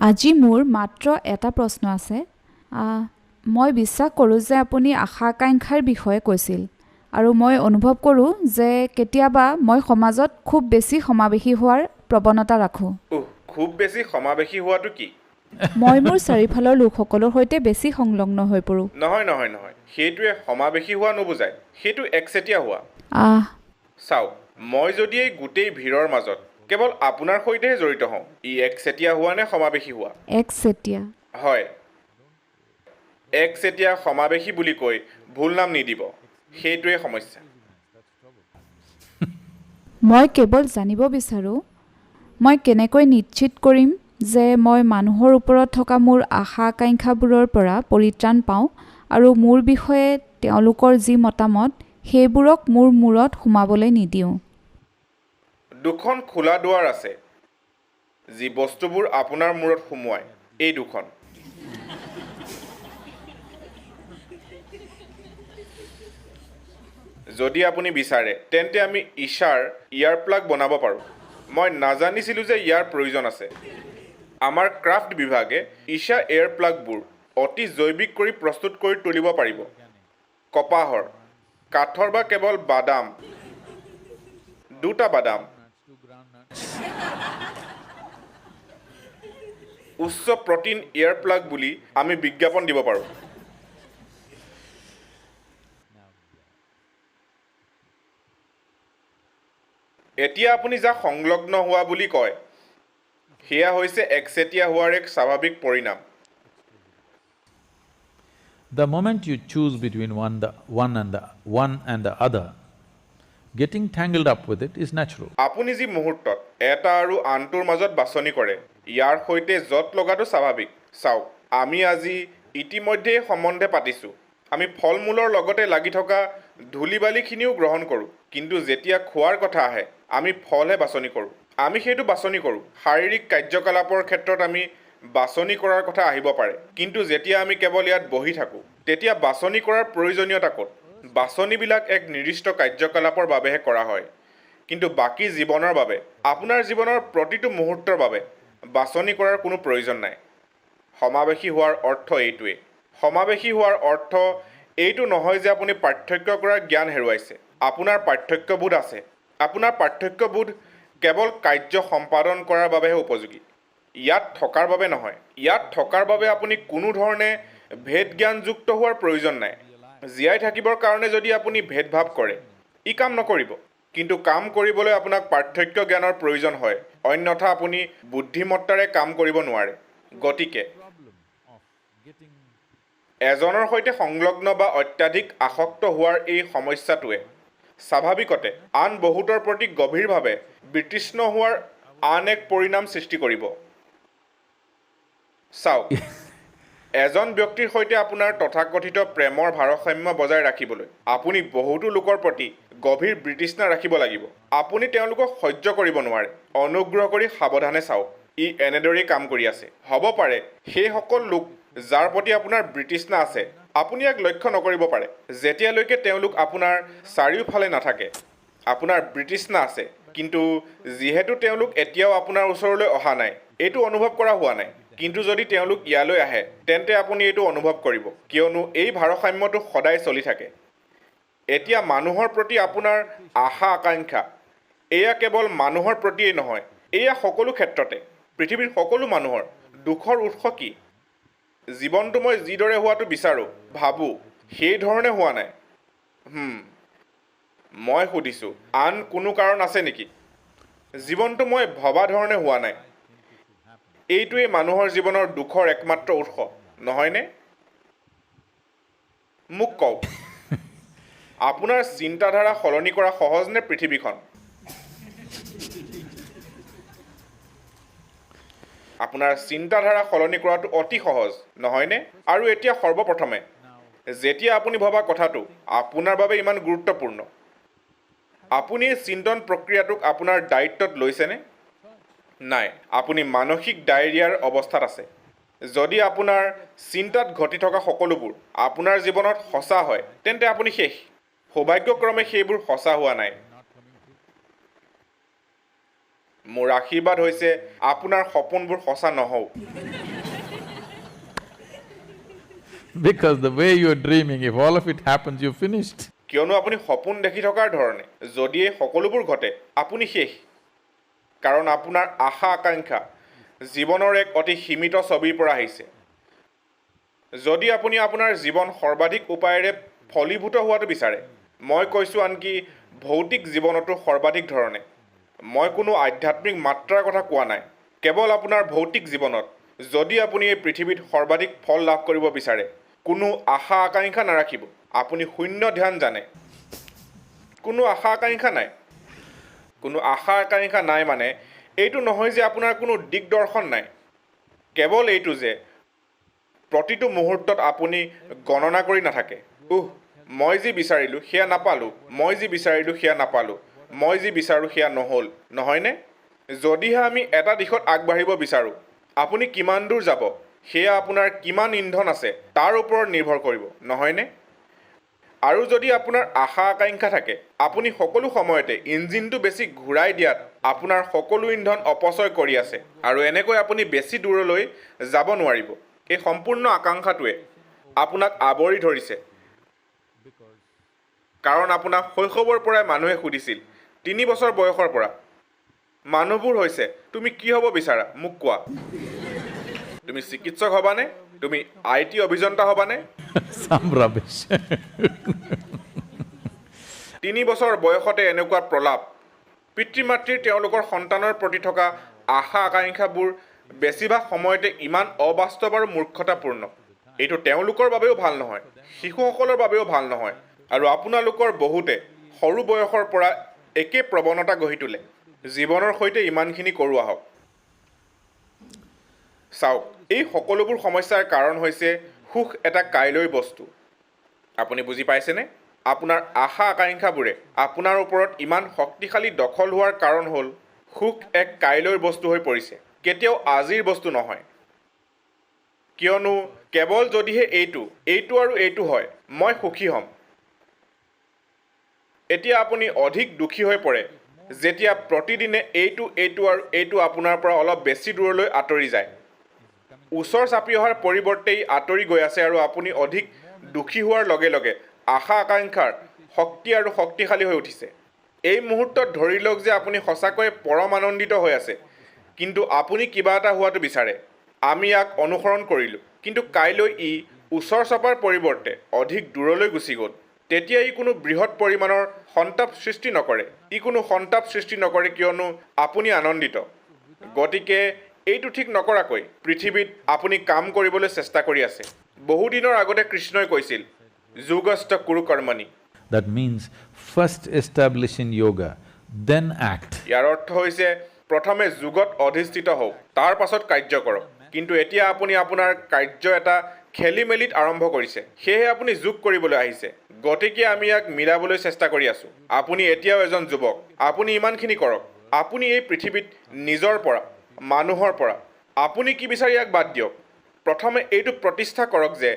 আজি মোৰ মাত্ৰ এটা প্ৰশ্ন আছে। মই বিশ্বাস কৰোঁ যে আপুনি আশা আকাংক্ষাৰ বিষয়ে কৈছিল আৰু মই অনুভৱ কৰোঁ যে কেতিয়াবা মই সমাজত খুব বেছি সমাৱেশী হোৱাৰ প্ৰৱণতা ৰাখোঁ। খুব বেছি সমাৱেশী হোৱাটো কি? মই মোৰ চাৰিওফালৰ লোকসকলৰ সৈতে বেছি সংলগ্ন হৈ পৰোঁ। নহয় নহয় নহয়, সেইটোৱে সমাৱেশী হোৱা নুবুজায়, সেইটো একচেটিয়া হোৱা। চাওক, মই যদি এই গোটেই ভিৰৰ মাজত কেৱল আপোনাৰ সৈতেহে জড়িত হওঁ, ই একচেটিয়া হোৱা নে সমাৱেশী হোৱা? একচেটিয়া। হয়, একচেটিয়া সমাৱেশী বুলি কৈ ভুল নাম নিদিব, সেইটোৱে সমস্যা। মই কেৱল জানিব বিচাৰোঁ, মই কেনেকৈ নিশ্চিত কৰিম যে মই মানুহৰ ওপৰত থকা মোৰ আশা আকাংক্ষাবোৰৰ পৰা পৰিত্ৰাণ পাওঁ আৰু মোৰ বিষয়ে তেওঁলোকৰ যি মতামত সেইবোৰক মোৰ মূৰত সোমাবলৈ নিদিওঁ। দুখন খোলা দুৱাৰ আছে, যি বস্তুবোৰ আপোনাৰ মূৰত সোমোৱায়, এই দুখন। যদি আপুনি বিচাৰে তেন্তে আমি ঈশাৰ ইয়াৰ প্লাগ বনাব পাৰোঁ। মই নাজানিছিলোঁ যে ইয়াৰ প্ৰয়োজন আছে। আমাৰ ক্ৰাফ্ট বিভাগে ঈশা এয়াৰ প্লাগবোৰ অতি জৈৱিক কৰি প্ৰস্তুত কৰি তুলিব পাৰিব। কপাহৰ, কাঠৰ বা কেৱল বাদাম, দুটা বাদাম, উচ্চ প্ৰটিন এয়াৰ প্লাগ বুলি আমি বিজ্ঞাপন দিব পাৰোঁ। এতিয়া আপুনি যাক সংলগ্ন হোৱা বুলি কয়, সেয়া হৈছে একচেটিয়া হোৱাৰ এক স্বাভাৱিক পৰিণাম। The moment you choose between one and the other, getting tangled up with it is natural. আপুনি যি মুহূৰ্তত এটা আৰু আনটোৰ মাজত বাছনি কৰে, ইয়াৰ সৈতে জট লগাটো স্বাভাৱিক। চাওক, আমি আজি ইতিমধ্যেই সম্বন্ধে পাতিছোঁ। আমি ফল মূলৰ লগতে লাগি থকা ধূলি বালিখিনিও গ্ৰহণ কৰোঁ, কিন্তু যেতিয়া খোৱাৰ কথা আহে আমি ফলহে বাছনি কৰোঁ। আমি সেইটো বাছনি কৰোঁ। শাৰীৰিক কাৰ্যকলাপৰ ক্ষেত্ৰত আমি বাছনি কৰাৰ কথা আহিব পাৰে, কিন্তু যেতিয়া আমি কেৱল ইয়াত বহি থাকোঁ তেতিয়া বাছনি কৰাৰ প্ৰয়োজনীয়তা ক'ত? বাছনিবিলাক এক নিৰ্দিষ্ট কাৰ্যকলাপৰ বাবেহে কৰা হয়, কিন্তু বাকী জীৱনৰ বাবে, আপোনাৰ জীৱনৰ প্ৰতিটো মুহূৰ্তৰ বাবে বাছনি কৰাৰ কোনো প্ৰয়োজন নাই। সমাৱেশী হোৱাৰ অৰ্থ এইটোৱেই। সমাৱেশী হোৱাৰ অৰ্থ এইটো নহয় যে আপুনি পাৰ্থক্য কৰাৰ জ্ঞান হেৰুৱাইছে। আপোনাৰ পাৰ্থক্যবোধ আছে। আপোনাৰ পাৰ্থক্যবোধ কেৱল কাৰ্য সম্পাদন কৰাৰ বাবেহে উপযোগী, ইয়াত থকাৰ বাবে নহয়। ইয়াত থকাৰ বাবে আপুনি কোনো ধৰণে ভেদ জ্ঞানযুক্ত হোৱাৰ প্ৰয়োজন নাই। জীয়াই থাকিবৰ কাৰণে যদি আপুনি ভেদভাৱ কৰে, ই কাম নকৰিব। কিন্তু কাম কৰিবলৈ আপোনাক পাৰ্থক্য জ্ঞানৰ প্ৰয়োজন হয়, অন্যথা আপুনি বুদ্ধিমত্তাৰে কাম কৰিব নোৱাৰে। গতিকে এজনৰ সৈতে সংলগ্ন বা অত্যাধিক আসক্ত হোৱাৰ এই সমস্যাটোৱে স্বাভাৱিকতে আন বহুতৰ প্ৰতি গভীৰভাৱে বিতৃষ্ণ হোৱাৰ আন এক পৰিণাম সৃষ্টি কৰিব। চাওক, এজন ব্যক্তিৰ সৈতে আপোনাৰ তথাকথিত প্ৰেমৰ ভাৰসাম্য বজাই ৰাখিবলৈ আপুনি বহুতো লোকৰ প্ৰতি গভীৰ বিতৃষ্ণা ৰাখিব লাগিব। আপুনি তেওঁলোকক সহ্য কৰিব নোৱাৰে। অনুগ্ৰহ কৰি সাৱধানে চাওক, ই এনেদৰেই কাম কৰি আছে। হ'ব পাৰে সেইসকল লোক যাৰ প্ৰতি আপোনাৰ বিতৃষ্ণা আছে, আপুনি ইয়াক লক্ষ্য নকৰিব পাৰে। যেতিয়ালৈকে তেওঁলোক আপোনাৰ চাৰিওফালে নাথাকে, আপোনাৰ বিতৃষ্ণা আছে, কিন্তু যিহেতু তেওঁলোক এতিয়াও আপোনাৰ ওচৰলৈ অহা নাই, এইটো অনুভৱ কৰা হোৱা নাই। কিন্তু যদি তেওঁলোক ইয়ালৈ আহে, তেন্তে আপুনি এইটো অনুভৱ কৰিব, কিয়নো এই ভাৰসাম্যটো সদায় চলি থাকে। এতিয়া মানুহৰ প্ৰতি আপোনাৰ আশা আকাংক্ষা, এয়া কেৱল মানুহৰ প্ৰতিয়েই নহয়, এয়া সকলো ক্ষেত্ৰতে। পৃথিৱীৰ সকলো মানুহৰ দুখৰ উৎস কি? জীৱনটো মই যিদৰে হোৱাটো বিচাৰোঁ, ভাবোঁ, সেই ধৰণে হোৱা নাই। মই সুধিছোঁ, আন কোনো কাৰণ আছে নেকি? জীৱনটো মই ভবা ধৰণে হোৱা নাই। এইটোৱেই মানুহৰ জীৱনৰ দুখৰ একমাত্ৰ উৎস, নহয়নে? মোক কওক, আপোনাৰ চিন্তাধাৰা সলনি কৰা সহজ নে পৃথিৱীখন? আপোনাৰ চিন্তাধাৰা সলনি কৰাটো অতি সহজ, নহয়নে? আৰু এতিয়া সৰ্বপ্ৰথমে, যেতিয়া আপুনি ভবা কথাটো আপোনাৰ বাবে ইমান গুৰুত্বপূৰ্ণ, আপুনি এই চিন্তন প্ৰক্ৰিয়াটোক আপোনাৰ দায়িত্বত লৈছেনে? নাই, আপুনি মানসিক ডায়েৰিয়াৰ অৱস্থাত আছে। যদি আপোনাৰ চিন্তাত ঘটি থকা সকলোবোৰ আপোনাৰ জীৱনত সঁচা হয়, তেন্তে আপুনি শেষ। সৌভাগ্যক্ৰমে সেইবোৰ সঁচা হোৱা নাই। মোৰ আশীৰ্বাদ হৈছে আপোনাৰ সপোনবোৰ সঁচা নহওক। Because the way you're dreaming, if all of it happens, you're finished. কিয়নো আপুনি সপোন দেখি থকাৰ ধৰণে যদি এই সকলোবোৰ ঘটে আপুনি শেষ। কাৰণ আপোনাৰ আশা আকাংক্ষা জীৱনৰ এক অতি সীমিত ছবিৰ পৰা আহিছে। যদি আপুনি আপোনাৰ জীৱন সৰ্বাধিক উপায়েৰে ফলীভূত হোৱাটো বিচাৰে, মই কৈছোঁ আনকি ভৌতিক জীৱনতো সৰ্বাধিক ধৰণে। মই কোনো আধ্যাত্মিক মাত্ৰাৰ কথা কোৱা নাই, কেৱল আপোনাৰ ভৌতিক জীৱনত যদি আপুনি এই পৃথিৱীত সৰ্বাধিক ফল লাভ কৰিব বিচাৰে, কোনো আশা আকাংক্ষা নাৰাখিব। আপুনি শূন্য ধ্যান জানে, কোনো আশা আকাংক্ষা নাই। কোনো আশা আকাংক্ষা নাই মানে এইটো নহয় যে আপোনাৰ কোনো দিগদৰ্শন নাই, কেৱল এইটো যে প্ৰতিটো মুহূৰ্তত আপুনি গণনা কৰি নাথাকে। মই যি বিচাৰিলোঁ সেয়া নাপালোঁ, মই যি বিচাৰিলোঁ সেয়া নাপালোঁ, মই যি বিচাৰোঁ সেয়া নহ'ল, নহয়নে? যদিহে আমি এটা দিশত আগবাঢ়িব বিচাৰোঁ, আপুনি কিমান দূৰ যাব সেয়া আপোনাৰ কিমান ইন্ধন আছে তাৰ ওপৰত নিৰ্ভৰ কৰিব, নহয়নে? আৰু যদি আপোনাৰ আশা আকাংক্ষা থাকে, আপুনি সকলো সময়তে ইঞ্জিনটো বেছি ঘূৰাই দিয়াত আপোনাৰ সকলো ইন্ধন অপচয় কৰি আছে, আৰু এনেকৈ আপুনি বেছি দূৰলৈ যাব নোৱাৰিব। এই সম্পূৰ্ণ আকাংক্ষাটোৱে আপোনাক আৱৰি ধৰিছে। কাৰণ আপোনাক শৈশৱৰ পৰাই মানুহে সুধিছিল, 3 বছৰ বয়সৰ পৰা মানুহবোৰ হৈছে, তুমি কি হ'ব বিচাৰা মোক কোৱা। তুমি চিকিৎসক হ'বানে? তুমি IT অভিযন্তা হ'বানে? Some rubbish. 3 বছৰ বয়সতে এনেকুৱা প্ৰলাপ। পিতৃ মাতৃৰ তেওঁলোকৰ সন্তানৰ প্ৰতি থকা আশা আকাংক্ষাবোৰ বেছিভাগ সময়তে ইমান অবাস্তৱ আৰু মূৰ্খতাপূৰ্ণ। এইটো তেওঁলোকৰ বাবেও ভাল নহয়, শিশুসকলৰ বাবেও ভাল নহয়, আৰু আপোনালোকৰ বহুতে সৰু বয়সৰ পৰা একে প্ৰৱণতা গঢ়ি তোলে। জীৱনৰ সৈতে ইমানখিনি কৰোঁ আহক। চাওক, এই সকলোবোৰ সমস্যাৰ কাৰণ হৈছে সুখ এটা কাইলৈৰ বস্তু। আপুনি বুজি পাইছেনে? আপোনাৰ আশা আকাংক্ষাবোৰে আপোনাৰ ওপৰত ইমান শক্তিশালী দখল হোৱাৰ কাৰণ হ'ল সুখ এক কাইলৈৰ বস্তু হৈ পৰিছে, কেতিয়াও আজিৰ বস্তু নহয়। কিয়নো কেৱল যদিহে এইটো আৰু এইটো হয়, মই সুখী হ'ম। এতিয়া আপুনি অধিক দুখী হৈ পৰে যেতিয়া প্ৰতিদিনে এইটো আৰু এইটো আপোনাৰ পৰা অলপ বেছি দূৰলৈ আঁতৰি যায়। ওচৰ চাপি অহাৰ পৰিৱৰ্তে আঁতৰি গৈ আছে, আৰু আপুনি অধিক দুখী হোৱাৰ লগে লগে আশা আকাংক্ষাৰ শক্তি আৰু শক্তিশালী হৈ উঠিছে। এই মুহূৰ্তত ধৰি লওক যে আপুনি সঁচাকৈয়ে পৰম আনন্দিত হৈ আছে, কিন্তু আপুনি কিবা এটা হোৱাটো বিচাৰে। আমি ইয়াক অনুসৰণ কৰিলোঁ, কিন্তু কাইলৈ ই ওচৰ চপাৰ পৰিৱৰ্তে অধিক দূৰলৈ গুচি গ'ল। তেতিয়া ই কোনো বৃহৎ পৰিমাণৰ সন্তাপ সৃষ্টি নকৰে। ই কোনো সন্তাপ সৃষ্টি নকৰে কিয়নো আপুনি আনন্দিত। গতিকে এইটো ঠিক নকৰাকৈ পৃথিৱীত আপুনি কাম কৰিবলৈ চেষ্টা কৰি আছে। বহুদিনৰ আগতে কৃষ্ণই কৈছিল, যোগস্থ Kuru কৰ্মণি। That means first establish in yoga, then act. ইয়াৰ অৰ্থ হৈছে প্ৰথমে যোগত অধিষ্ঠিত হওক, তাৰ পাছত কাৰ্য কৰক। কিন্তু এতিয়া আপুনি আপোনাৰ কাৰ্য এটা খেলি মেলিত আৰম্ভ কৰিছে, সেয়েহে আপুনি যোগ কৰিবলৈ আহিছে। গতিকে আমি ইয়াক মিলাবলৈ চেষ্টা কৰি আছোঁ। আপুনি এতিয়াও এজন যুৱক, আপুনি ইমানখিনি কৰক। আপুনি এই পৃথিৱীত নিজৰ পৰা, মানুহৰ পৰা আপুনি কি বিচাৰি ইয়াক বাদ দিয়ক। প্ৰথমে এইটো প্ৰতিষ্ঠা কৰক যে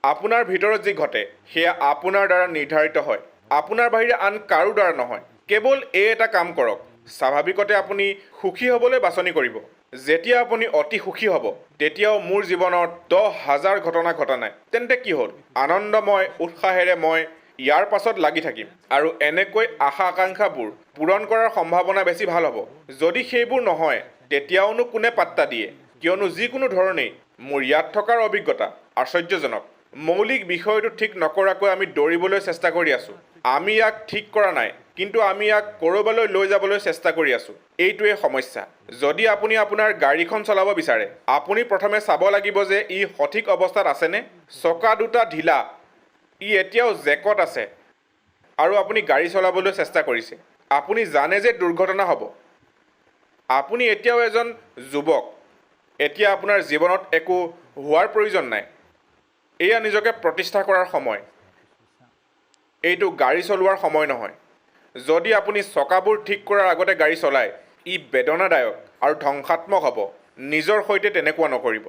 আপোনাৰ ভিতৰত যি ঘটে সেয়া আপোনাৰ দ্বাৰা নিৰ্ধাৰিত হয়, আপোনাৰ বাহিৰে আন কাৰো দ্বাৰা নহয়। কেৱল এই এটা কাম কৰক, স্বাভাৱিকতে আপুনি সুখী হ'বলৈ বাছনি কৰিব। যেতিয়া আপুনি অতি সুখী হ'ব, তেতিয়াও মোৰ জীৱনত 10,000 ঘটনা ঘটা নাই, তেন্তে কি হ'ল? আনন্দময় উৎসাহেৰে মই ইয়াৰ পাছত লাগি থাকিম, আৰু এনেকৈ আশা আকাংক্ষাবোৰ পূৰণ কৰাৰ সম্ভাৱনা বেছি ভাল হ'ব। যদি সেইবোৰ নহয়, তেতিয়াওনো কোনে পাত্তা দিয়ে? কিয়নো যিকোনো ধৰণেই মোৰ ইয়াত থকাৰ অভিজ্ঞতা আশ্চৰ্যজনক। মৌলিক বিষয়টো ঠিক নকৰাকৈ আমি দৌৰিবলৈ চেষ্টা কৰি আছোঁ। আমি ইয়াক ঠিক কৰা নাই, কিন্তু আমি ইয়াক ক'ৰবালৈ লৈ যাবলৈ চেষ্টা কৰি আছোঁ। এইটোৱে সমস্যা। যদি আপুনি আপোনাৰ গাড়ীখন চলাব বিচাৰে, আপুনি প্ৰথমে চাব লাগিব যে ই সঠিক অৱস্থাত আছেনে। চকা দুটা ঢিলা, ই এতিয়াও জেকত আছে, আৰু আপুনি গাড়ী চলাবলৈ চেষ্টা কৰিছে। আপুনি জানে যে দুৰ্ঘটনা হ'ব। আপুনি এতিয়াও এজন যুৱক। এতিয়া আপোনাৰ জীৱনত একো হোৱাৰ প্ৰয়োজন নাই। এয়া নিজকে প্ৰতিষ্ঠা কৰাৰ সময়। এইটো গাড়ী চলোৱাৰ সময় নহয়। যদি আপুনি চকাবোৰ ঠিক কৰাৰ আগতে গাড়ী চলায়, ই বেদনাদায়ক আৰু ধ্বংসাত্মক হ'ব। নিজৰ সৈতে তেনেকুৱা নকৰিব।